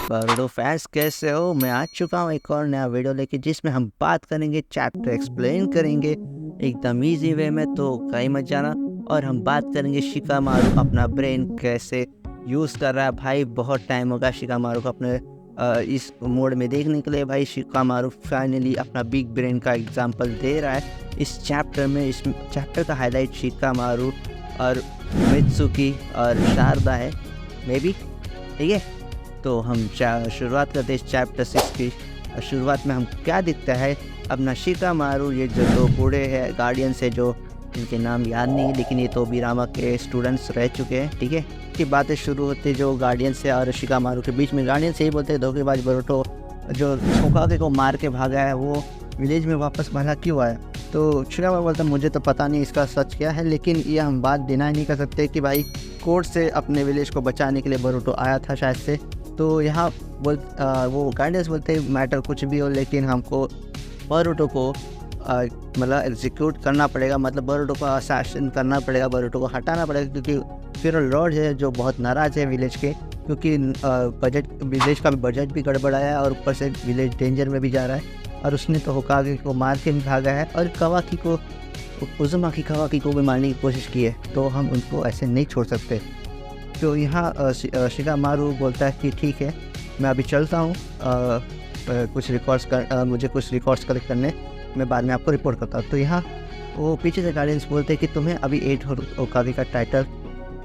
Bardo fans कैसे हो। मैं आ चुका हूँ एक और नया वीडियो लेके जिसमें हम बात करेंगे, चैप्टर एक्सप्लेन करेंगे एकदम इजी वे में, तो कहीं मत जाना। और हम बात करेंगे शिकामारू अपना ब्रेन कैसे यूज़ कर रहा है। भाई बहुत टाइम होगा शिकामारू को अपने इस मोड में देखने के लिए। भाई शिकामारू फाइनली अपना बिग ब्रेन का एग्जांपल दे रहा है इस चैप्टर में। इस चैप्टर का हाईलाइट शिकामारू और मित्सुकी और शारदा है मे बी, ठीक है। तो हम शुरुआत करते हैं इस चैप्टर 6 की। शुरुआत में हम क्या दिखता है, अपना शिकामारू, ये जो दो बूढ़े हैं गार्डियंस है, जो इनके नाम याद नहीं है लेकिन ये तो बिरामा के स्टूडेंट्स रह चुके हैं, ठीक है। की बातें शुरू होती है जो गार्डियंस है और शिकामारू के बीच में। गार्डियंस यही बोलते हैं धोखेबाज बोरुटो जो होकागे को मार के भागा है वो विलेज में वापस भला क्यों आया। तो शिकामारू बोलता है मुझे तो पता नहीं इसका सच क्या है, लेकिन ये हम बात डिनाई नहीं कर सकते कि भाई कोर्ट से अपने विलेज को बचाने के लिए बोरुटो आया था शायद से। तो यहाँ वो गार्डियंस बोलते हैं मैटर कुछ भी हो लेकिन हमको बोरुटो को मतलब एग्जीक्यूट करना पड़ेगा, मतलब बोरुटो को असैसिन करना पड़ेगा, बोरुटो को हटाना पड़ेगा, क्योंकि फिर लॉर्ड है जो बहुत नाराज़ है विलेज के, क्योंकि विलेज का बजट भी गड़बड़ाया है और ऊपर से विलेज डेंजर में भी जा रहा है। और उसने तो होकागे को मार के भी भागा है और कवाकी को, उजुमाकी कवाकी को भी मारने की कोशिश की है, तो हम उनको ऐसे नहीं छोड़ सकते। तो यहाँ शिकामारू बोलता है कि ठीक है मैं अभी चलता हूँ, मुझे कुछ रिकॉर्ड्स कलेक्ट करने, मैं बाद में आपको रिपोर्ट करता हूँ। तो यहाँ वो पीछे से गार्डियंस बोलते हैं कि तुम्हें अभी 8 होकागे का टाइटल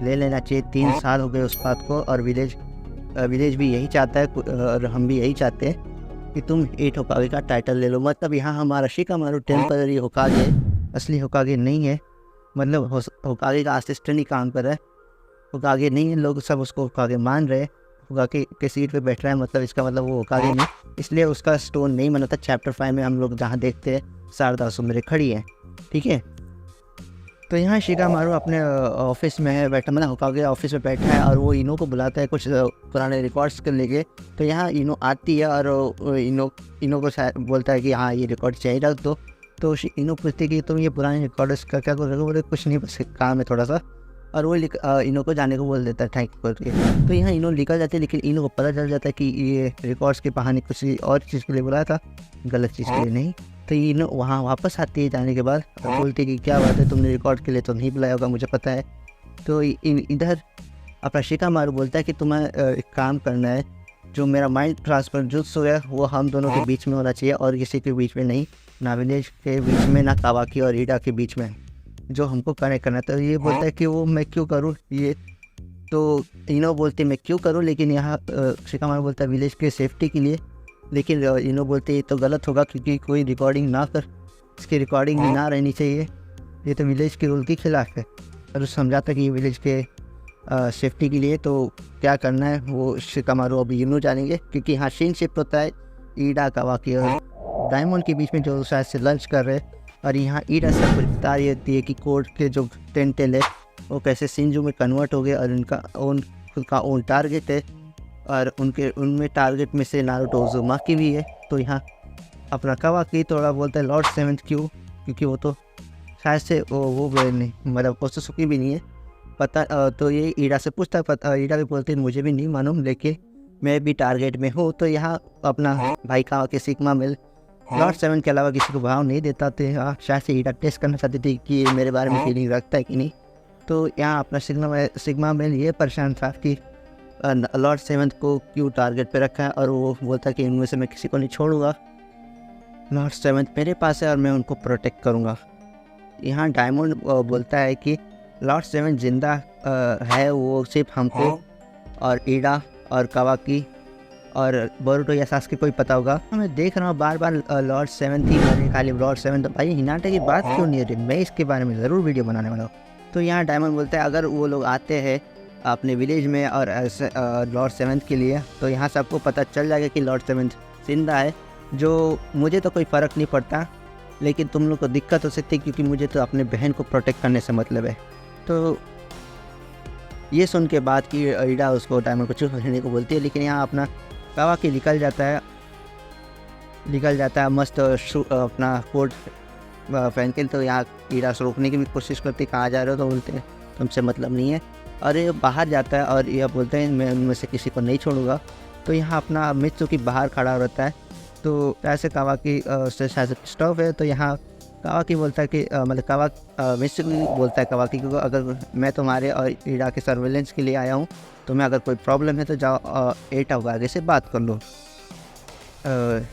ले लेना चाहिए। 3 साल हो गए उस बात को और विलेज भी यही चाहता है और हम भी यही चाहते हैं कि तुम 8 होकागे का टाइटल ले लो। मतलब यहाँ हमारा शिकामारू टेम्पररी होकागे, असली होकागे नहीं है, मतलब होकागे का असिस्टेंट ही काम कर रहा है, होकागे नहीं है। लोग सब उसको होकागे मान रहे हैं, होकागे के सीट पे बैठ रहा है, मतलब इसका मतलब वो होकागे नहीं, इसलिए उसका स्टोन नहीं बना था। चैप्टर 5 में हम लोग जहाँ देखते हैं शारदा सुमिरे खड़ी है, ठीक है। तो यहाँ शिकामारू अपने ऑफिस में है बैठा, मतलब होकागे ऑफिस में बैठा है और वो इनो को बुलाता है कुछ पुराने रिकॉर्ड्स के लेके। तो यहाँ इनो आती है और इनो को बोलता है कि हाँ ये रिकॉर्ड चाहिए रख दो। तो इनो पूछती है कि तुम ये पुराने रिकॉर्ड्स का क्या करोगे। बोले कुछ नहीं, बस काम है थोड़ा सा, और वो इनो को जाने को बोल देता है थैंक यू करके। तो यहाँ इनो निकल जाती है, लेकिन इनो को पता चल जाता है कि ये रिकॉर्ड्स के बहाने कुछ और चीज़ के लिए बुलाया था, गलत चीज़ के लिए नहीं। तो इनो वहाँ वापस आती है जाने के बाद और बोलती है कि क्या बात है, तुमने रिकॉर्ड के लिए तो नहीं बुलाया होगा, मुझे पता है। तो इधर अपना शिकामारू बोलता है कि तुम्हें एक काम करना है, जो मेरा माइंड ट्रांसफर जुत्सु है वो हम दोनों के बीच में होना चाहिए और किसी के बीच में नहीं, ना विलेज के बीच में, ना कावाकी और ईडा के बीच में, जो हमको कनेक्ट करना। तो ये बोलता है कि वो मैं क्यों करूँ ये। तो इनो बोलते मैं क्यों करूँ, लेकिन यहाँ शिकामारू बोलता है विलेज के सेफ्टी के लिए। लेकिन इनो बोलते ये तो गलत होगा क्योंकि कोई रिकॉर्डिंग ना कर, इसकी रिकॉर्डिंग ना रहनी चाहिए, ये तो विलेज के रूल के खिलाफ है। और समझाता कि विलेज के सेफ्टी के लिए तो क्या करना है वो शिकामारू अभी इनो जानेंगे, क्योंकि यहाँ सीन शिफ्ट होता है ईडा कावाकी और डायमंड के बीच में, जो शायद से लंच कर रहे हैं। और यहाँ ईडा से कुछ बता रही होती है कि कोर्ट के जो टेंटेल है वो कैसे शिंजू में कन्वर्ट हो गए और उनका खुद का ओन टारगेट है, और उनमें टारगेट में से नारुतो उजुमाकी भी है। तो यहाँ अपना कावाकी थोड़ा बोलता है लॉर्ड 7 क्यों, क्योंकि वो तो शायद से वो नहीं, मतलब ओत्सुकी भी नहीं है पता। तो ये ईडा से पूछता है, पता ईडा भी बोलते हैं मुझे भी नहीं मालूम, लेकिन मैं भी टारगेट में हूँ। तो यहाँ अपना भाई कावाकी सिग्मा मिल लॉर्ड 7 के अलावा किसी को भाव नहीं देता थे। शायद से ईडा टेस्ट करना चाहती थी कि ये मेरे बारे में फीलिंग रखता है कि नहीं। तो यहाँ अपना सिग्मा मेल ये परेशान था कि लॉर्ड 7 को क्यों टारगेट पे रखा है, और वो बोलता है कि इनमें से मैं किसी को नहीं छोड़ूंगा, लॉर्ड 7 मेरे पास है और मैं उनको प्रोटेक्ट करूँगा। यहाँ डायमंड बोलता है कि लॉर्ड 7 जिंदा है, वो सिर्फ हमको और ईडा और कावाकी और बोरुटो या सासुके को ही पता होगा। मैं देख रहा हूँ बार बार लॉर्ड 7 थी मरे, खाली लॉर्ड 7। तो भाई हिनाटा की बात क्यों नहीं हो रही, मैं इसके बारे में ज़रूर वीडियो बनाने वाला हूँ। तो यहाँ डायमंड बोलता है अगर वो लोग आते हैं अपने विलेज में और लॉर्ड 7 के लिए, तो यहाँ सबको पता चल जाएगा कि लॉर्ड 7 जिंदा है। जो मुझे तो कोई फ़र्क नहीं पड़ता, लेकिन तुम लोग को दिक्कत हो सकती है क्योंकि मुझे तो अपने बहन को प्रोटेक्ट करने से मतलब है। तो ये सुन के बाद कि ईडा उसको डायमंड को चुप रहने को बोलती है, लेकिन यहाँ अपना कावाकी निकल जाता है मस्त अपना कोट पहन के। तो यहाँ ईडा से रोकने की भी कोशिश करती है, कहाँ जा रहे हो, तो बोलते हैं तुमसे मतलब नहीं है। और ये बाहर जाता है और यह बोलते हैं मैं उनमें से किसी को नहीं छोड़ूंगा। तो यहाँ अपना मित्सुकी बाहर खड़ा रहता है। तो ऐसे कावाकी से शायद स्टॉप है। तो यहाँ कावाकी बोलता है कि मतलब मित्सुकी बोलता है कावाकी को, अगर मैं तुम्हारे और ईडा के सर्वेलेंस के लिए आया हूँ, तुम्हें अगर कोई प्रॉब्लम है तो जाओ 8 होकागे से बात कर लो।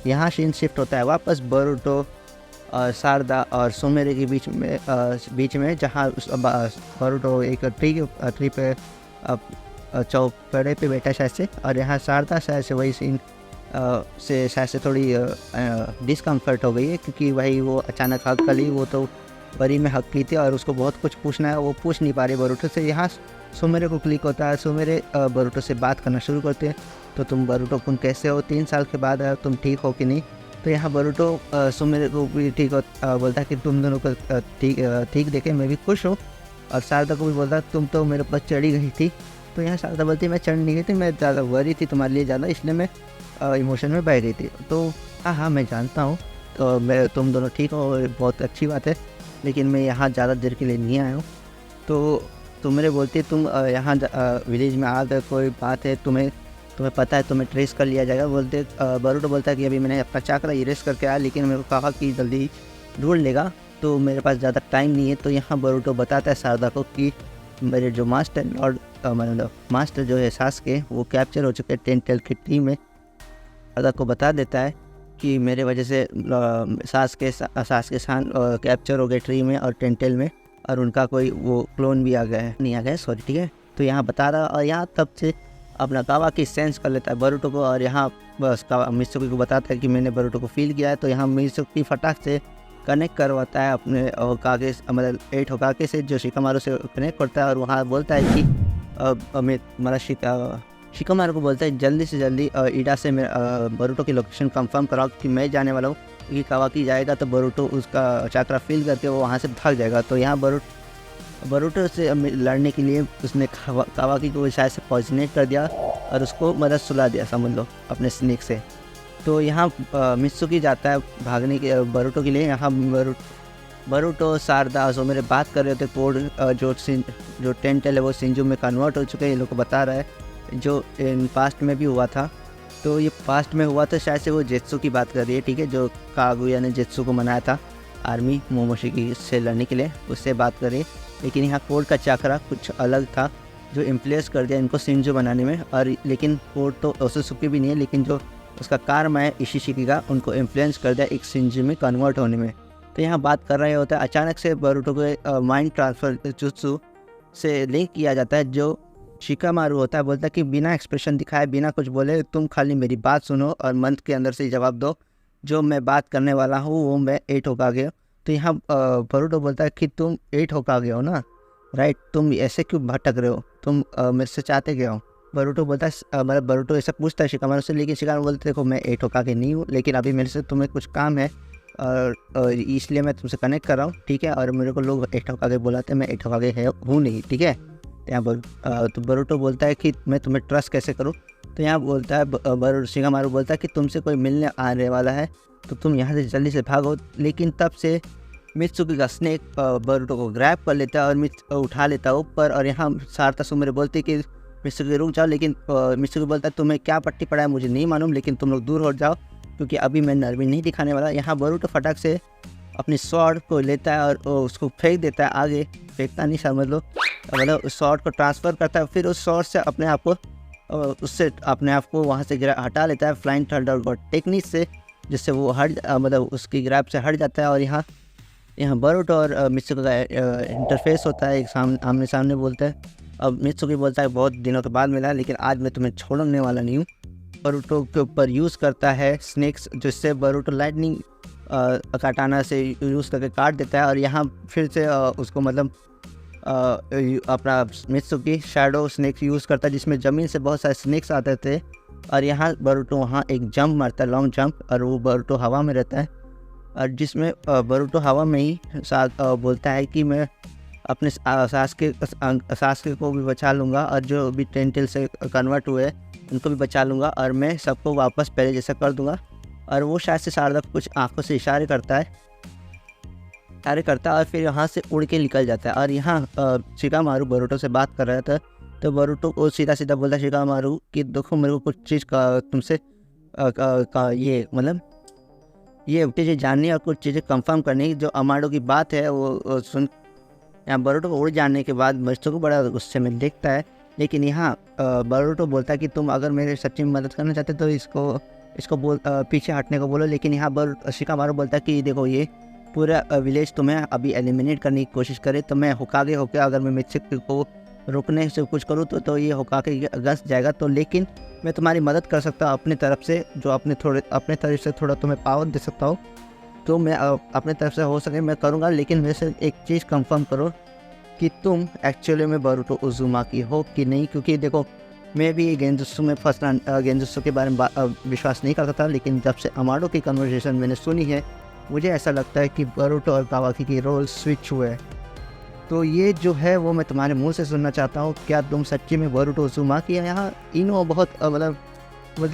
यहाँ सीन शिफ्ट होता है वापस बरूटो और शारदा और सुमेरे के बीच में जहाँ बरूटो एक ट्री पे चौपड़े पे बैठा शायद से, और यहाँ शारदा शायद से वही सीन से शायद से थोड़ी डिस्कम्फर्ट हो गई है, क्योंकि वही वो अचानक हक कर ली। वो तो परी में हक की थी और उसको बहुत कुछ पूछना है, वो पूछ नहीं पा रही बरूटो से। यहाँ सुमेरे को क्लिक होता है, सुमेरे बरूटो से बात करना शुरू करते हैं। तो तुम बरूटो तुम कैसे हो, 3 साल के बाद तुम ठीक हो कि नहीं। तो यहाँ बरूटो सुमेरे को भी ठीक बोलता है कि तुम दोनों को ठीक देखे मैं भी खुश हूँ। और शारदा को भी बोलता है तुम तो मेरे पास चढ़ी गई थी। तो यहाँ शारदा बोलती है मैं चढ़ नहीं गई थी, मैं ज़्यादा वरी थी तुम्हारे लिए ज़्यादा, इसलिए मैं इमोशन में बह गई थी। तो हाँ मैं जानता हूँ, तो मैं तुम दोनों ठीक हो, बहुत अच्छी बात है, लेकिन मैं यहाँ ज़्यादा देर के लिए नहीं आया हूँ। तो तुमरे बोलती है तुम यहाँ विलेज में आ गए, कोई बात है, तुम्हें पता है तुम्हें ट्रेस कर लिया जाएगा। बोलते बरूटो बोलता है कि अभी मैंने अपना चाकरा इरेज करके आया, लेकिन मेरे को कहा कि जल्दी ढूंढ लेगा, तो मेरे पास ज़्यादा टाइम नहीं है। तो यहाँ बरूटो बताता है शारदा को कि मेरे जो मास्टर लॉर्ड मतलब मास्टर जो है सास्के, वो कैप्चर हो चुके हैं टेंटेल की टीम में। शारदा को बता देता है कि मेरे वजह से सास्के कैप्चर हो गए ट्री में और टेंटेल में, और उनका कोई वो क्लोन भी आ गया है, नहीं आ गया सॉरी, ठीक है। तो यहाँ बता रहा, और यहाँ तब से अपना कावाकी सेंस कर लेता है बरूटो को, और यहाँ बस मित्सुकी को बताता है कि मैंने बरूटो को फील किया है। तो यहाँ मित्सुकी फटाक से कनेक्ट करवाता है अपने होकागे मतलब 8 होकागे से, जो शिकामारू से कनेक्ट करता है, और वहाँ बोलता है कि मतलब शिकामारू को बोलता है जल्दी से जल्दी ईडा से बरूटो की लोकेशन कंफर्म कराओ कि मैं जाने वाला हूँ, क्योंकि कावाकी जाएगा तो बरूटो उसका चाकरा फील करके वो वहाँ से भाग जाएगा। तो यहाँ बरूटो से लड़ने के लिए उसने कावाकी को शायद से पॉइजनेट कर दिया और उसको मतलब सुला दिया, समझ लो, अपने स्नेक से। तो यहाँ मित्सुकी जाता है भागने के बरूटो के लिए। यहाँ बरूटो शारदा सो मेरे बात कर रहे थे, कोड जो टेंटेल है वो सिंजू में कन्वर्ट हो चुके हैं, ये लोग को बता रहा है, जो इन पास्ट में भी हुआ था। तो ये पास्ट में हुआ था, शायद से वो जेत्सु की बात कर रही है, ठीक है, जो कागुया ने जेत्सु को मनाया था आर्मी मोमोशिकी से लड़ने के लिए, उससे बात कर रही है। लेकिन यहाँ कोड का चाकरा कुछ अलग था, जो इम्प्लेस कर दिया इनको सिंजू बनाने में। और लेकिन कोड तो ओसुसुकी भी नहीं है, लेकिन जो उसका कार्म है इशिशिकी का, उनको इन्फ्लुएंस कर दिया एक सिंजू में कन्वर्ट होने में। तो यहाँ बात कर रहे होता है, अचानक से बरूटो को माइंड ट्रांसफर जुत्सु से लिंक किया जाता है। जो शिकामारू होता है बोलता है कि बिना एक्सप्रेशन दिखाए, बिना कुछ बोले, तुम खाली मेरी बात सुनो और मन के अंदर से जवाब दो, जो मैं बात करने वाला हूँ वो मैं 8 होकागे हो। तो यहाँ बरूटो बोलता है कि तुम 8 होकागे हो ना, राइट, तुम ऐसे क्यों भटक रहे हो, तुम मेरे से चाहते क्या हो। बरूटो बोलता है मतलब बरूटो ऐसा पूछता है शिकामारू से, लेकिन शिकामारू बोलते देखो मैं 8 होकागे नहीं हूँ, लेकिन अभी मेरे से तुम्हें कुछ काम है और इसलिए मैं तुमसे कनेक्ट कर रहा हूँ, ठीक है। और मेरे को लोग 8 होकागे बुलाते हैं, मैं 8 होकागे हूँ नहीं, ठीक है। तो बरूटो बोलता है कि मैं तुम्हें ट्रस्ट कैसे करूँ। तो यहाँ बोलता है शिकामारू बोलता है कि तुमसे कोई मिलने आने वाला है, तो तुम यहाँ से जल्दी से भागो। लेकिन तब से मित्सुकी का स्नेक बरूटो को ग्रैब कर लेता है और उठा लेता है ऊपर। और यहाँ शारदा सुमेरे बोलती है कि मित्सुकी रुक जाओ, लेकिन मित्सुकी बोलता है तुम्हें क्या पट्टी पड़ा है मुझे नहीं मालूम, लेकिन तुम लोग दूर हो जाओ, क्योंकि अभी मैं नरमी नहीं दिखाने वाला। यहाँ बरूटो फटाक से अपनी स्वॉर्ड को लेता है और उसको फेंक देता है आगे, फेंकता नहीं समझ लो, मतलब उस स्वॉर्ड को ट्रांसफ़र करता है, फिर उस स्वॉर्ड से अपने आप को वहाँ से हटा लेता है फ्लाइंग थंडर टेक्निक से, जिससे वो मतलब उसकी ग्रैब से हट जाता है। और यहाँ बरूटो और मित्सुकी का इंटरफेस होता है, एक आमने सामने बोलता है। अब मित्सुकी बोलता है बहुत दिनों के बाद मिला, लेकिन आज मैं तुम्हें छोड़ने वाला नहीं हूँ। बरूटो के ऊपर यूज़ करता है स्नेक्स, जिससे बरूटो लाइटनिंग काटाना से यूज़ करके काट देता है। और यहाँ फिर से उसको मतलब अपना मित्सुकी शैडो स्नेक्स यूज़ करता है, जिसमें ज़मीन से बहुत सारे स्नेक्स आते थे। और यहाँ बरूटो वहाँ एक जंप मारता है, लॉन्ग जंप, और वो बरूटो हवा में रहता है, और जिसमें बरूटो हवा में ही बोलता है कि मैं अपने सास को भी बचा लूँगा, और जो भी टेंटेल से कन्वर्ट हुए उनको भी बचा लूँगा, और मैं सबको वापस पहले जैसा कर दूँगा। और वो शायद से शारदा को कुछ आंखों से इशारे करता है और फिर यहाँ से उड़ के निकल जाता है। और यहाँ शिकामारू बरूटो से बात कर रहा था तो बरूटो को सीधा सीधा बोलता शिकामारू कि देखो मेरे को कुछ चीज़ का तुमसे ये मतलब ये चीज़ें जाननी है और कुछ चीज़ें कंफर्म करनी। जो अमाडो की बात है वो सुन यहाँ बरूटो को उड़ जाने के बाद मित्सुको को बड़ा गुस्से में देखता है। लेकिन यहाँ बरूटो बोलता है कि तुम अगर मेरे सच्ची में मदद करना चाहते तो इसको पीछे हटने को बोलो। लेकिन यहाँ शिकामारू बोलता है कि देखो ये पूरा विलेज तुम्हें अभी एलिमिनेट करने की कोशिश करे तो मैं होकागे होकर अगर मैं मित्सुको को रुकने से कुछ करूँ तो ये होकागे घस जाएगा। तो लेकिन मैं तुम्हारी मदद कर सकता हूँ अपनी तरफ से, जो अपने तरफ से थोड़ा तुम्हें पावर दे सकता हूँ। तो मैं अपने तरफ से हो सके मैं करूँगा, लेकिन मेरे से एक चीज़ कंफर्म करो कि तुम एक्चुअली में बरूटो उज़ुमाकी हो कि नहीं। क्योंकि देखो मैं भी गेंजुत्सु में गेंजुत्सु के बारे में विश्वास नहीं करता था, लेकिन जब से अमाडो की कन्वर्सेशन मैंने सुनी है मुझे ऐसा लगता है कि बरूटो और कावाकी की रोल स्विच हुए। तो ये जो है वो मैं तुम्हारे मुंह से सुनना चाहता हूँ, क्या तुम सच्ची में बरूटो उज़ुमाकी है? यहाँ इनो बहुत मतलब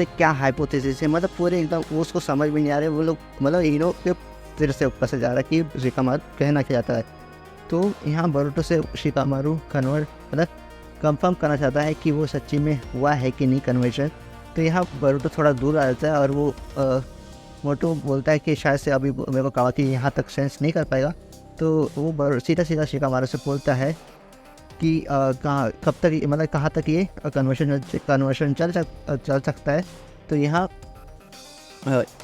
क्या हाइपोथेसिस है, मतलब पूरे एकदम उसको समझ में नहीं आ रहे वो लोग, मतलब इनो के सिर से ऊपर से जा रहा है कि शिकामारू कहना क्या जाता है। तो यहाँ बरूटो से शिकामारू मतलब कंफर्म करना चाहता है कि वो सच्ची में हुआ है कि नहीं कन्वर्शन। तो यहाँ बरूटो थोड़ा दूर आ जाता है और वो मोटो बोलता है कि शायद से अभी मेरे को कावाकी यहाँ तक सेंस नहीं कर पाएगा। तो वो सीधा शिकामारू से बोलता है कि कब तक मतलब कहाँ तक ये कन्वर्शन चल सकता है। तो यहाँ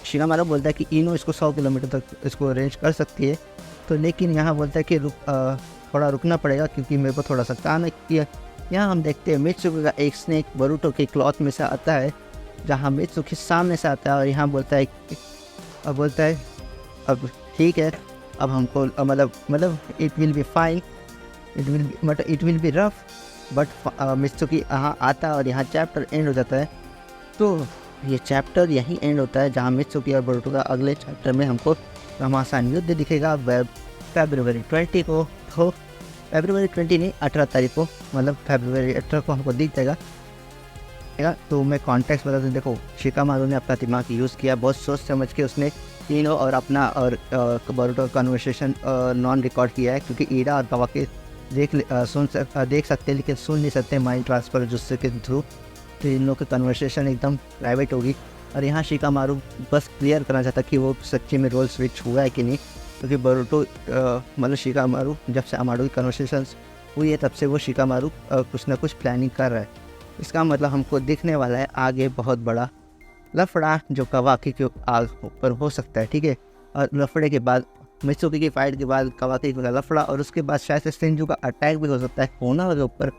शिकामारू बोलता है कि इनो इसको 100 किलोमीटर तक इसको अरेंज कर सकती है। तो लेकिन यहाँ बोलता है कि थोड़ा रुकना पड़ेगा क्योंकि मेरे को थोड़ा सा काम है किया। यहाँ हम देखते हैं मित्सुको का एक स्नेक बरूटो के क्लॉथ में से आता है, जहाँ मित्सुको सामने से आता है और यहाँ बोलता है अब ठीक है, अब हमको मतलब it will be fine, it will be rough but Mitsuko यहाँ आता है और यहाँ चैप्टर एंड हो जाता है। तो ये चैप्टर यहीं एंड होता है जहाँ मित्सुको और बरूटो का अगले चैप्टर में हमको घमासान युद्ध दिखेगा फरवरी 20 को। तो फरवरी 20 नहीं 18 तारीख को, मतलब फरवरी 18 को हमको दिख जाएगा। तो मैं कॉन्टेक्स्ट बता दूँ, देखो शिकामारू ने अपना दिमाग यूज़ किया, बहुत सोच समझ के उसने तीनों और अपना और बरूटो कन्वर्सेशन नॉन रिकॉर्ड किया है, क्योंकि ईडा और कावाकी देख सकते लेकिन सुन नहीं सकते माइंड ट्रांसफर जुस्से के थ्रू। तो इन लोगों की कन्वर्सेशन एकदम प्राइवेट होगी। और यहाँ शिकामारू बस क्लियर करना चाहता कि वो सच्ची में रोल स्विच हुआ है कि नहीं, क्योंकि बरूटो मतलब शिकामारू जब से अमाडो की कन्वर्सेशन हुई है तब से वो शिकामारू कुछ ना कुछ प्लानिंग कर रहा है। इसका मतलब हमको दिखने वाला है आगे बहुत बड़ा लफड़ा जो कावाकी के आग ऊपर हो सकता है, ठीक है। और लफड़े के बाद मित्सुको की फाइट के बाद कावाकी का लफड़ा और उसके बाद शायद से शिंजू का अटैक भी हो सकता है कोना के ऊपर।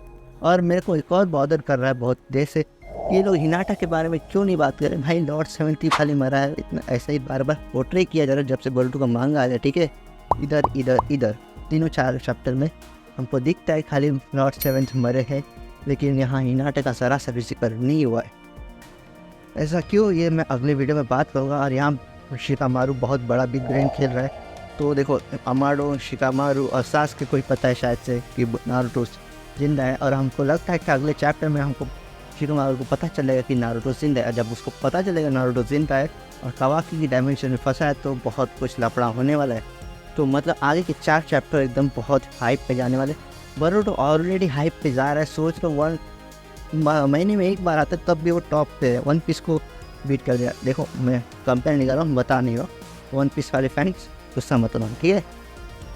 और मेरे को एक और बॉदर कर रहा है बहुत देर से, ये लोग हिनाटा के बारे में क्यों नहीं बात करें भाई। लॉर्ड 70 खाली मरा है, इतना ऐसा ही बार बार पोर्ट्रे किया जा रहा है जब से बरूटो का मांगा आ जाए, ठीक है। इधर तीनों 4 चैप्टर में हमको दिखता है खाली लॉर्ड 7 मरे हैं, लेकिन यहाँ हिनाटा का सरासर भी जिक्र नहीं हुआ है। ऐसा क्यों, ये मैं अगले वीडियो में बात करूँगा। और यहाँ शिकामारू बहुत बड़ा बिग ब्रेन खेल रहा है। तो देखो अमाडो, शिकामारू और सास्के कोई पता है शायद से कि नारुतो जिंदा है, और हमको लगता है कि अगले चैप्टर में हमको शिकामारू को पता चलेगा कि नारुतो जिंदा है। जब उसको पता चलेगा नारुतो जिंदा है और कावाकी की डायमेंशन में फंसा है तो बहुत कुछ लफड़ा होने वाला है। तो मतलब आगे के 4 चैप्टर एकदम बहुत हाइप पे जाने वाले। बरूटो ऑलरेडी हाइप पे जा रहा है, सोच लो 1 महीने में एक बार आता है तब भी वो टॉप पे है, वन पीस को बीट कर दिया। देखो मैं कंपेयर नहीं कर रहा हूँ, बता नहीं रहा हूँ, वन पीस वाले फैंस गुस्सा मत होना, ठीक है।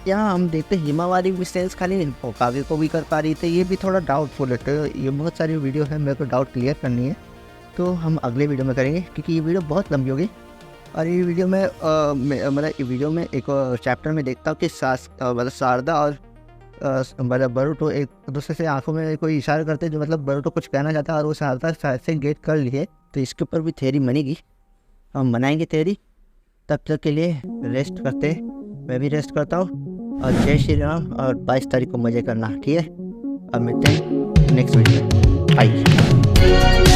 यहाँ हम देखते हैं हिमावारी भी सेंस खाली होकागे को भी कर पा रही थी, ये भी थोड़ा डाउटफुल है। तो ये बहुत सारी वीडियो है, मेरे को डाउट क्लियर करनी है, तो हम अगले वीडियो में करेंगे क्योंकि ये वीडियो बहुत लंबी होगी। और ये वीडियो में एक चैप्टर में देखता हूँ कि मतलब शारदा और मतलब बरूटो एक दूसरे से आंखों में कोई इशारा करते हैं, जो मतलब बरूटो कुछ कहना चाहता है और वो शारदा शायद से गेट कर लिए। तो इसके ऊपर भी थ्योरी बनेगी, हम बनाएंगे थ्योरी। तब तक के लिए रेस्ट करते, मैं भी रेस्ट करता हूँ। और जय श्री राम, और 22 तारीख को मज़े करना, ठीक है। अब मिलते हैं नेक्स्ट वीडियो में, बाय।